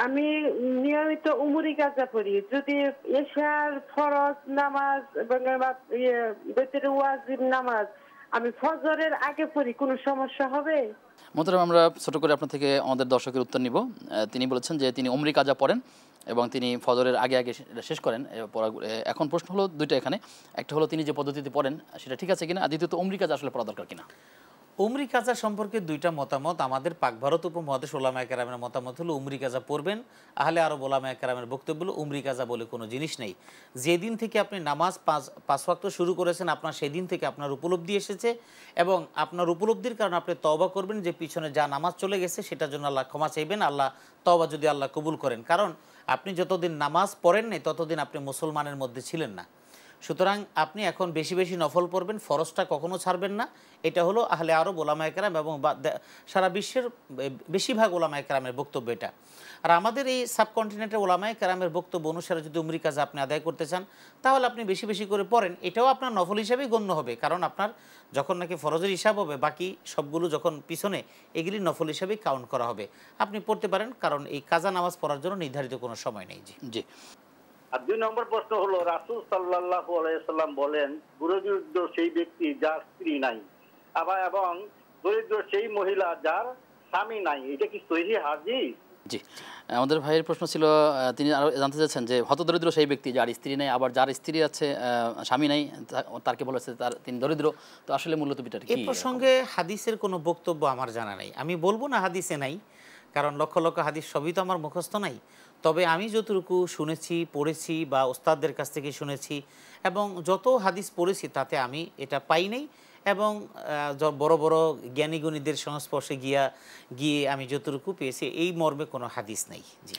আমি নিয়মিত উমরি কাজা পড়ি। যদি এশার ফরজ নামাজ এবং বেতের ওয়াজিব নামাজ আমি ফজরের আগে পড়ি, কোনো সমস্যা হবে? মোহতারাম, আমরা ছোট করে আপনার থেকে আমাদের দর্শকের উত্তর নিব। তিনি বলেছেন যে তিনি উমরি কাজা পড়েন এবং তিনি ফজরের আগে আগে শেষ করেন এখন প্রশ্ন হলো দুইটা এখানে। একটা হলো তিনি যে পদ্ধতিতে পড়েন সেটা ঠিক আছে কিনা, আর দ্বিতীয়ত উমরি কাজা আসলে পড়া দরকার কিনা। উমরি কাজা সম্পর্কে দুইটা মতামত। আমাদের পাক ভারত উপমহাদেশ ওলামায়ে কেরামের মতামত হলো উমরি কাজা পড়বেন। আহলে আরব ওলামায়ে কেরামের বক্তব্য হলো উমরি কাজা বলে কোনো জিনিস নেই। যেদিন থেকে আপনি নামাজ পাঁচ ওয়াক্ত শুরু করেছেন আপনার সেদিন থেকে আপনার উপলব্ধি এসেছে এবং আপনার উপলব্ধির কারণে আপনি তওবা করবেন যে পিছনে যা নামাজ চলে গেছে সেটার জন্য আল্লাহ ক্ষমা চাইবেন, আল্লাহ তওবা যদি আল্লাহ কবুল করেন। কারণ আপনি যতদিন নামাজ পড়েন নাই ততদিন আপনি মুসলমানের মধ্যে ছিলেন না। সুতরাং আপনি এখন বেশি বেশি নফল পড়বেন, ফরজটা কখনো ছাড়বেন না। এটা হলো আহলে আরব ওলামায়ে কেরাম এবং সারা বিশ্বের বেশিরভাগ ওলামায়ে কেরামের বক্তব্য এটা। আর আমাদের এই সাবকন্টিনেন্টের ওলামায়ে কেরামের বক্তব্য অনুসারে যদি উমরি কাজা আপনি আদায় করতে চান তাহলে আপনি বেশি বেশি করে পড়েন, এটাও আপনার নফল হিসাবেই গণ্য হবে। কারণ আপনার যখন নাকি ফরজের হিসাব হবে বাকি সবগুলো যখন পিছনে এগুলি নফল হিসাবেই কাউন্ট করা হবে। আপনি পড়তে পারেন, কারণ এই কাজা নামাজ পড়ার জন্য নির্ধারিত কোনো সময় নেই। জি জি। আর ২ নম্বর প্রশ্ন হলো, রাসূল সাল্লাল্লাহু আলাইহি সাল্লাম বলেন দরিদ্র সেই ব্যক্তি যার স্ত্রী নাই, আবার এবং দরিদ্র সেই মহিলা যার স্বামী নাই। এটা কি সহিহ হাদিস? জি, আমাদের ভাইয়ের প্রশ্ন ছিল, তিনি আরও জানতে চাচ্ছেন যে হতদরিদ্র সেই ব্যক্তি যার স্ত্রী নেই, আবার যার স্ত্রী আছে স্বামী নাই, তারকে বলা হচ্ছে তিনি দরিদ্র। তো আসলে মূলত বিষয়টা কি? এই প্রসঙ্গে হাদিসের কোনো বক্তব্য আমার জানা নেই। আমি বলবো না হাদিসে নাই, কারণ লক্ষ লক্ষ হাদিস সবই তো আমার মুখস্থ নাই। তবে আমি যতটুকু শুনেছি, পড়েছি বা ওস্তাদদের কাছ থেকে শুনেছি এবং যত হাদিস পড়েছি তাতে আমি এটা পাই নাই। এবং বড় বড় জ্ঞানীগুণীদের সংস্পর্শে গিয়ে আমি যতটুকু পেয়েছি এই মর্মে কোনো হাদিস নেই। জি।